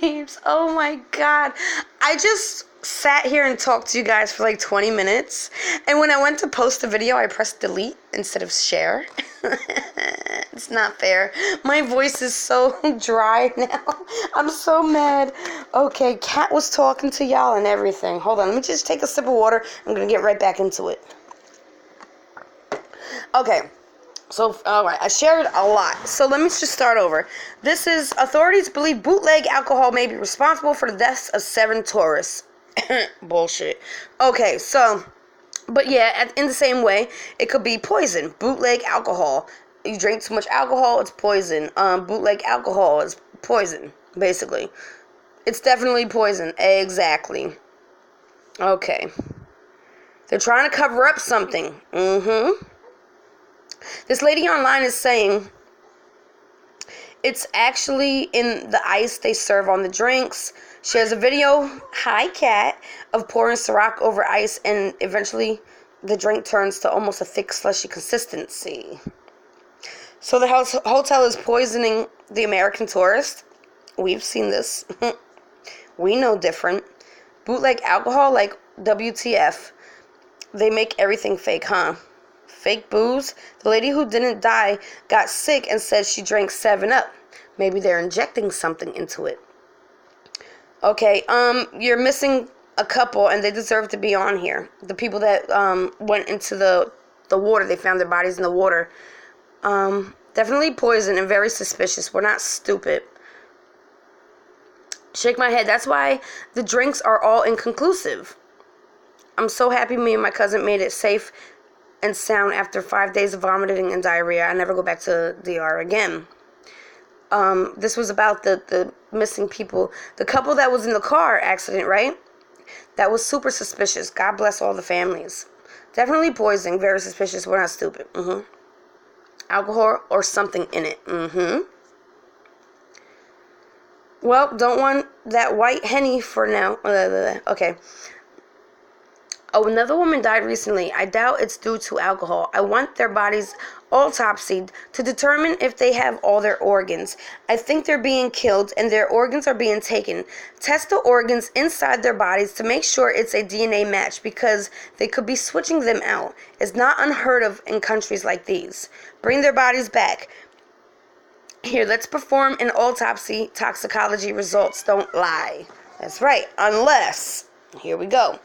babes. Oh my god. I just sat here and talked to you guys for like 20 minutes. And when I went to post the video, I pressed delete instead of share. It's not fair. My voice is so dry now. I'm so mad. Okay, Kat was talking to y'all and everything. Hold on, let me just take a sip of water. I'm going to get right back into it. Okay. So, alright, I shared a lot. So, let me just start over. This is, authorities believe bootleg alcohol may be responsible for the deaths of 7 tourists. Bullshit. Okay, so, but yeah, in the same way, it could be poison. Bootleg alcohol. You drink too much alcohol, it's poison. Bootleg alcohol is poison, basically. It's definitely poison. Exactly. Okay. They're trying to cover up something. This lady online is saying it's actually in the ice they serve on the drinks. She has a video, hi Kat, of pouring Ciroc over ice, and eventually the drink turns to almost a thick slushy consistency. So the hotel is poisoning the American tourist. We've seen this. We know different. Bootleg alcohol, like WTF. They make everything fake, huh? Fake booze. The lady who didn't die got sick and said she drank 7-Up. Maybe they're injecting something into it. Okay, you're missing a couple, and they deserve to be on here. The people that went into the water, they found their bodies in the water. Definitely poison and very suspicious. We're not stupid. Shake my head. That's why the drinks are all inconclusive. I'm so happy me and my cousin made it safe and sound after 5 days of vomiting and diarrhea. I never go back to DR again. This was about the missing people. The couple that was in the car accident, right? That was super suspicious. God bless all the families. Definitely poison. Very suspicious. We're not stupid. Alcohol or something in it. Well, don't want that white Henny for now. Okay. Oh, another woman died recently. I doubt it's due to alcohol. I want their bodies autopsied to determine if they have all their organs. I think they're being killed and their organs are being taken. Test the organs inside their bodies to make sure it's a DNA match because they could be switching them out. It's not unheard of in countries like these. Bring their bodies back. Here, let's perform an autopsy. Toxicology results don't lie. That's right. Unless, here we go.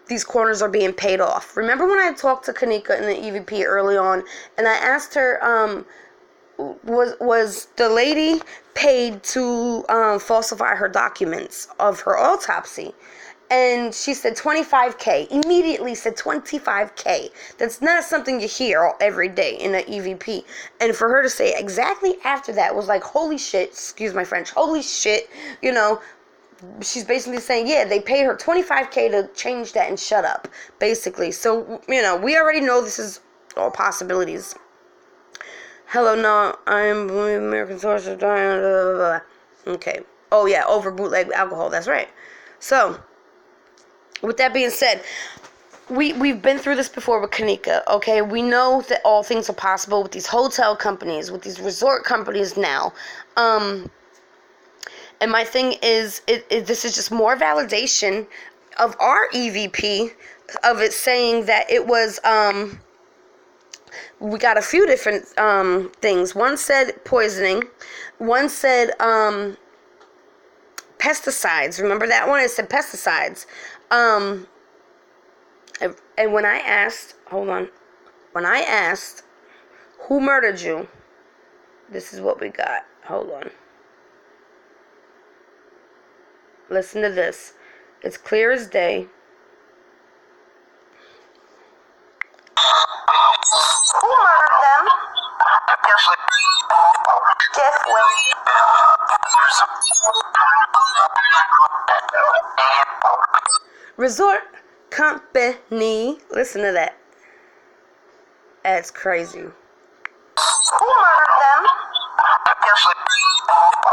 These corners are being paid off. Remember when I talked to Kanika in the EVP early on, and I asked her, was the lady paid to falsify her documents of her autopsy? And she said $25K. Immediately said $25K. That's not something you hear every day in an EVP. And for her to say exactly after that was like, holy shit, excuse my French, holy shit, you know. She's basically saying, yeah, they paid her $25K to change that and shut up, basically. So, you know, we already know this is all possibilities. Hello, no, I'm American source of dying, blah, blah, blah. Okay. Oh, yeah, over bootleg alcohol. That's right. So, with that being said, we've been through this before with Kanika, okay? We know that all things are possible with these hotel companies, with these resort companies now. And my thing is, this is just more validation of our EVP, of it saying that it was, we got a few different things. One said poisoning. One said pesticides. Remember that one? It said pesticides. And when I asked, hold on. When I asked, who murdered you? This is what we got. Hold on. Listen to this. It's clear as day. Who murdered them? Jeff Will. Resort company. Listen to that. That's crazy. Who murdered them?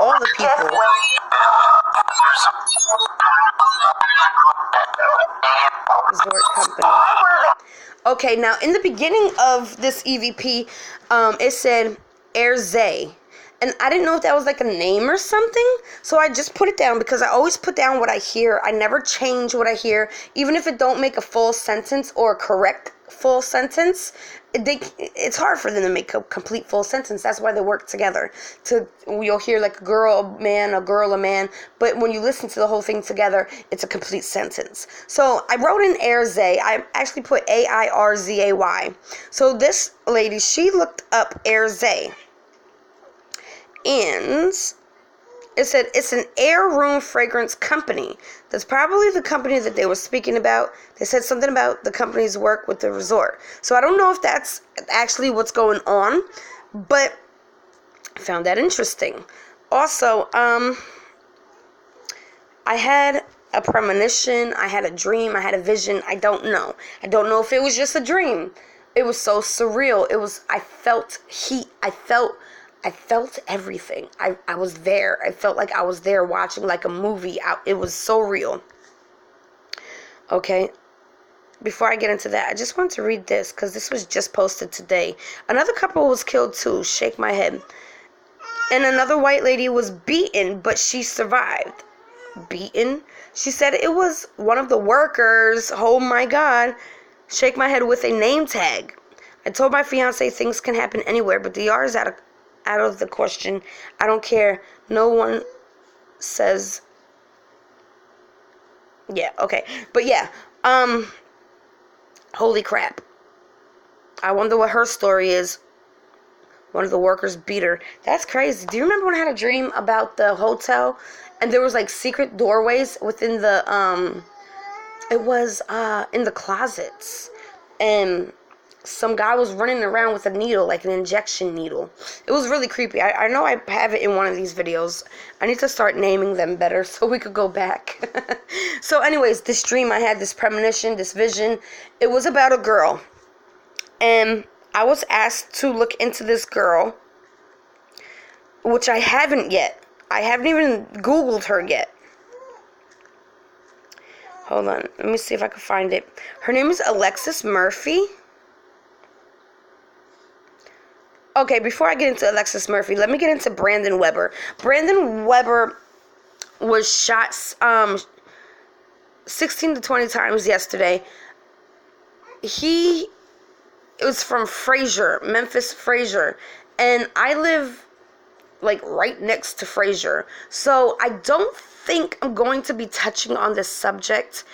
All the people. Resort company. Okay, now in the beginning of this EVP, it said Airzay. And I didn't know if that was like a name or something. So I just put it down because I always put down what I hear. I never change what I hear. Even if it don't make a full sentence or a correct full sentence, it's hard for them to make a complete full sentence. That's why they work together. You'll hear like a girl, a man, a girl, a man. But when you listen to the whole thing together, it's a complete sentence. So I wrote in Airzay. I actually put Airzay. So this lady, she looked up Airzay. And it said it's an air room fragrance company. That's probably the company that they were speaking about. They said something about the company's work with the resort. So I don't know if that's actually what's going on, but I found that interesting. Also, I had a premonition, I had a dream, I had a vision. I don't know. I don't know if it was just a dream. It was so surreal. I felt heat. I felt everything. I was there. I felt like I was there watching like a movie. It was so real. Okay. Before I get into that, I just want to read this because this was just posted today. Another couple was killed too. Shake my head. And another white lady was beaten, but she survived. Beaten? She said it was one of the workers. Oh my God. Shake my head with a name tag. I told my fiance things can happen anywhere, but the R is out of the question. I don't care. No one says. Yeah, okay. But yeah, holy crap. I wonder what her story is. One of the workers beat her. That's crazy. Do you remember when I had a dream about the hotel and there was like secret doorways within the it was in the closets, and some guy was running around with a needle, like an injection needle. It was really creepy. I know I have it in one of these videos. I need to start naming them better so we could go back. So anyways, this dream I had, this premonition, this vision, it was about a girl. And I was asked to look into this girl, which I haven't yet. I haven't even Googled her yet. Hold on. Let me see if I can find it. Her name is Alexis Murphy. Okay, before I get into Alexis Murphy, let me get into Brandon Weber. Brandon Weber was shot 16 to 20 times yesterday. It was from Fraser, Memphis, Fraser. And I live like right next to Fraser. So I don't think I'm going to be touching on this subject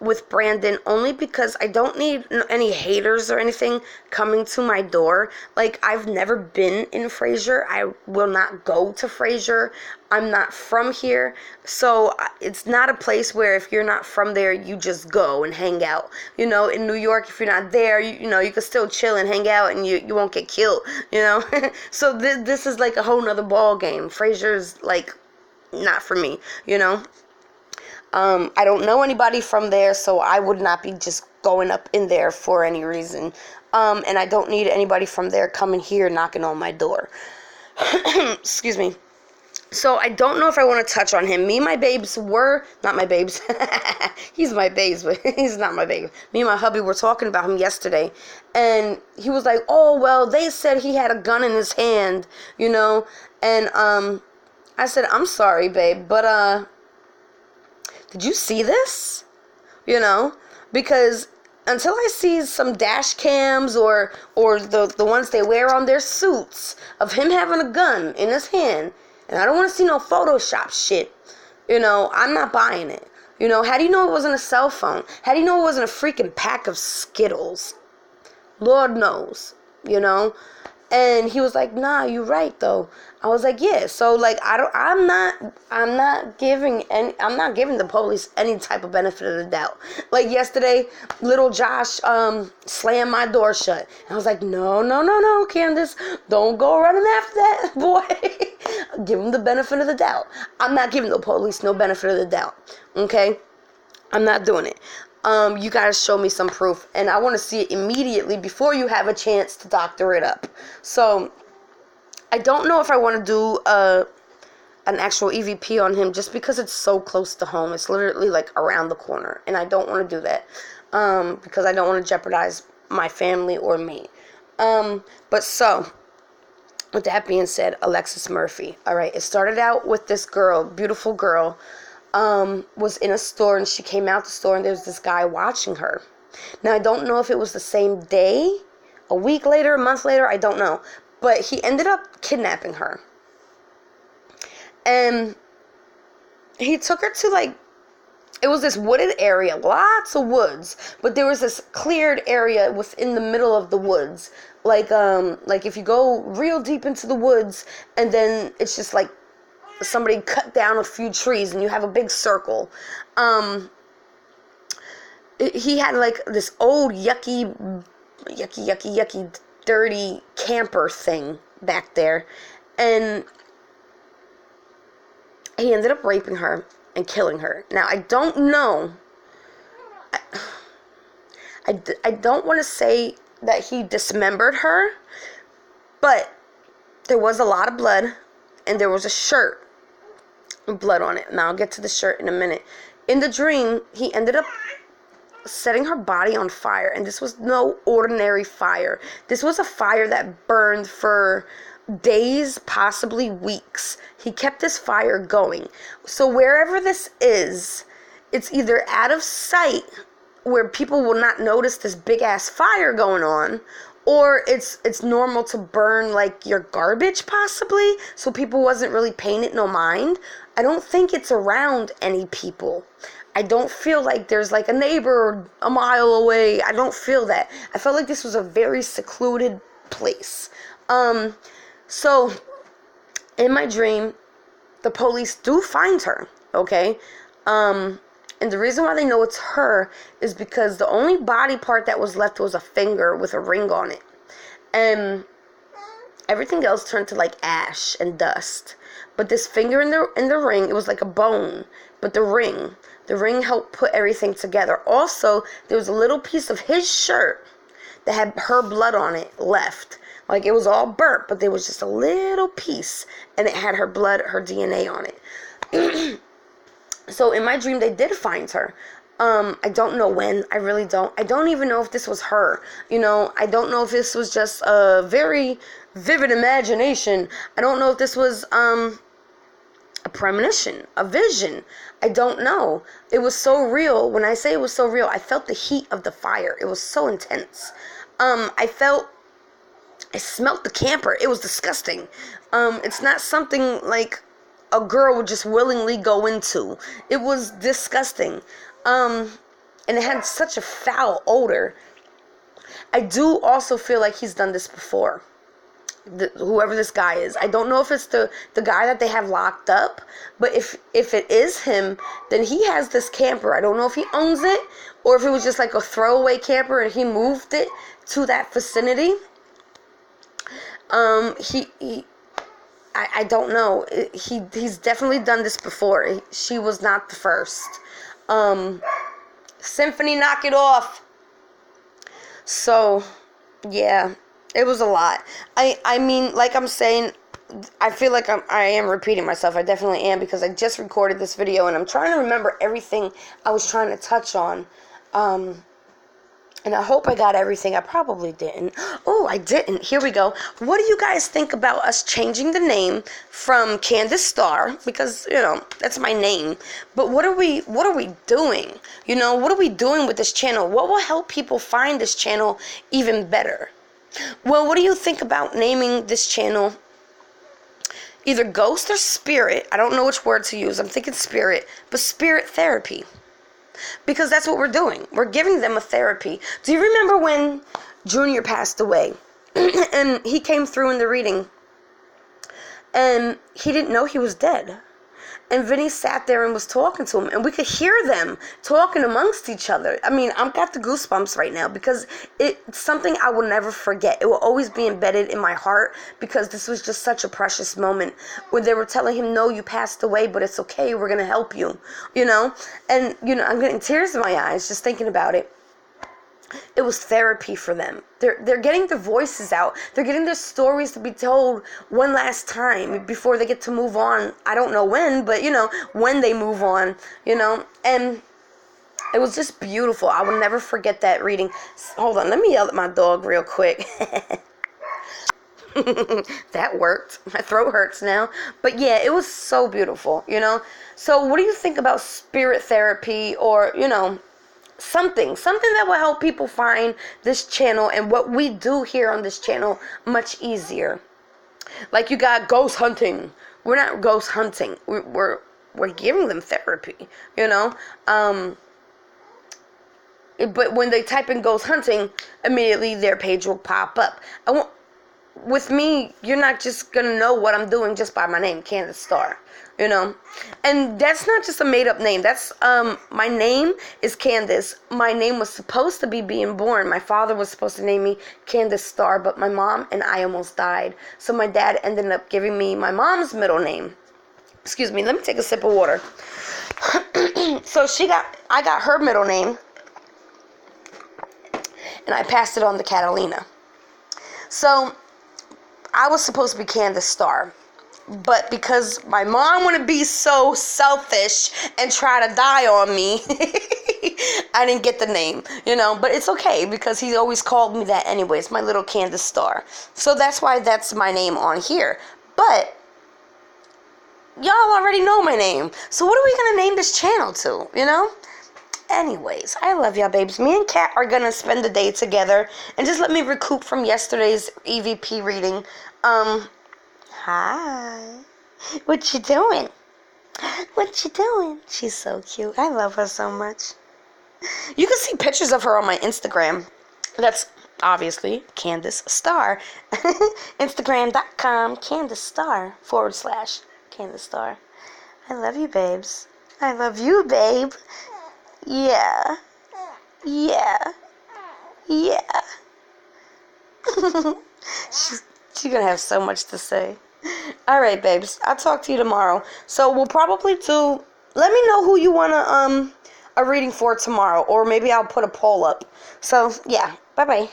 with Brandon, only because I don't need any haters or anything coming to my door. Like, I've never been in Fraser. I will not go to Fraser. I'm not from here. So it's not a place where if you're not from there, you just go and hang out. You know, in New York, if you're not there, you know, you can still chill and hang out and you won't get killed, you know. So this is like a whole nother ball game. Fraser's like not for me, you know. I don't know anybody from there, so I would not be just going up in there for any reason. And I don't need anybody from there coming here knocking on my door. Excuse me. So I don't know if I want to touch on him. Me and my babes were, not my babes. He's my babes, but he's not my babe. Me and my hubby were talking about him yesterday. And he was like, oh, well, they said he had a gun in his hand, you know. And I said, I'm sorry, babe, but did you see this? You know, because until I see some dash cams or the ones they wear on their suits of him having a gun in his hand, and I don't want to see no Photoshop shit, you know, I'm not buying it. You know, how do you know it wasn't a cell phone? How do you know it wasn't a freaking pack of Skittles? Lord knows, you know. And he was like, nah, you're right though. I was like, yeah. So like, I'm not giving the police any type of benefit of the doubt. Like yesterday, little Josh slammed my door shut. And I was like, no, Candace, don't go running after that boy. Give him the benefit of the doubt. I'm not giving the police no benefit of the doubt. Okay? I'm not doing it. You gotta show me some proof, and I want to see it immediately before you have a chance to doctor it up. So I don't know if I want to do an actual EVP on him just because it's so close to home. It's literally like around the corner, and I don't want to do that because I don't want to jeopardize my family or me. But so with that being said, Alexis Murphy. All right, it started out with this girl, beautiful girl, was in a store, and she came out the store, and there was this guy watching her. Now, I don't know if it was the same day, a week later, a month later, I don't know. But he ended up kidnapping her. And he took her to, like, it was this wooded area, lots of woods, but there was this cleared area within the middle of the woods. Like if you go real deep into the woods, and then it's just like somebody cut down a few trees, and you have a big circle. He had like this old yucky, dirty camper thing back there, and he ended up raping her and killing her. Now, I don't know. I don't want to say that he dismembered her, but there was a lot of blood, and there was a shirt with blood on it. Now, I'll get to the shirt in a minute. In the dream, he ended up setting her body on fire, and this was no ordinary fire. This was a fire that burned for days, possibly weeks. He kept this fire going. So wherever this is, it's either out of sight where people will not notice this big ass fire going on, or it's normal to burn like your garbage possibly, so people wasn't really paying it no mind. I don't think it's around any people. I don't feel like there's like a neighbor a mile away. I don't feel that. I felt like this was a very secluded place. So in my dream, the police do find her, okay? And the reason why they know it's her is because the only body part that was left was a finger with a ring on it. And everything else turned to like ash and dust. But this finger in the ring, it was like a bone. But the ring helped put everything together. Also, there was a little piece of his shirt that had her blood on it left. Like, it was all burnt, but there was just a little piece, and it had her blood, her DNA on it. So in my dream, they did find her. I don't know when. I really don't. I don't even know if this was her. You know, I don't know if this was just a very vivid imagination. I don't know if this was a premonition, a vision. I don't know. It was so real. When I say it was so real, I felt the heat of the fire. It was so intense. I smelt the camper. It was disgusting. It's not something like a girl would just willingly go into. It was disgusting. And it had such a foul odor. I do also feel like he's done this before. Whoever this guy is. I don't know if it's the guy that they have locked up, but if it is him, then he has this camper. I don't know if he owns it, or if it was just like a throwaway camper and he moved it to that vicinity. I don't know. He's definitely done this before. She was not the first. Symphony, knock it off. So, yeah, it was a lot. I mean, like I'm saying, I feel like I am repeating myself. I definitely am, because I just recorded this video and I'm trying to remember everything I was trying to touch on. And I hope I got everything. I probably didn't. Oh, I didn't. Here we go. What do you guys think about us changing the name from Candace Starr? Because, you know, that's my name. But what are we doing? You know, what are we doing with this channel? What will help people find this channel even better? Well, what do you think about naming this channel either Ghost or Spirit? I don't know which word to use. I'm thinking Spirit. But Spirit Therapy. Because that's what we're doing. We're giving them a therapy. Do you remember when Junior passed away? And he came through in the reading. And he didn't know he was dead. And Vinny sat there and was talking to him. And we could hear them talking amongst each other. I mean, I've got the goosebumps right now. Because it's something I will never forget. It will always be embedded in my heart. Because this was just such a precious moment. Where they were telling him, no, you passed away, but it's okay. We're going to help you. You know? And, you know, I'm getting tears in my eyes just thinking about it. It was therapy for them. They're getting their voices out. They're getting their stories to be told one last time before they get to move on. I don't know when, but, you know, when they move on, you know. And it was just beautiful. I will never forget that reading. Hold on, let me yell at my dog real quick. That worked. My throat hurts now. But yeah, it was so beautiful, you know? So what do you think about spirit therapy, or, you know, something that will help people find this channel and what we do here on this channel much easier? Like, you got ghost hunting. We're not ghost hunting. We're giving them therapy, you know? But when they type in ghost hunting, immediately their page will pop up. With me, you're not just gonna know what I'm doing just by my name, Candace Starr, you know? And that's not just a made-up name. That's, my name is Candace. My name was supposed to be being born. My father was supposed to name me Candace Starr, but my mom and I almost died. So my dad ended up giving me my mom's middle name. Excuse me, let me take a sip of water. So I got her middle name, and I passed it on to Catalina. So I was supposed to be Candace Starr, but because my mom wanted to be so selfish and try to die on me, I didn't get the name, you know. But it's okay, because he always called me that anyways, my little Candace Starr. So that's why that's my name on here. But y'all already know my name, so what are we gonna name this channel to, you know? Anyways, I love y'all, babes. Me and Kat are gonna spend the day together, and just let me recoup from yesterday's EVP reading. Hi. What you doing? What you doing? She's so cute. I love her so much. You can see pictures of her on my Instagram. That's obviously Candace Starr. Instagram.com Candace Starr / Candace Starr. I love you, babes. I love you, babe. Yeah. Yeah. Yeah. She's gonna have so much to say. Alright, babes. I'll talk to you tomorrow. So we'll probably do... Let me know who you wanna a reading for tomorrow. Or maybe I'll put a poll up. So, yeah. Bye-bye.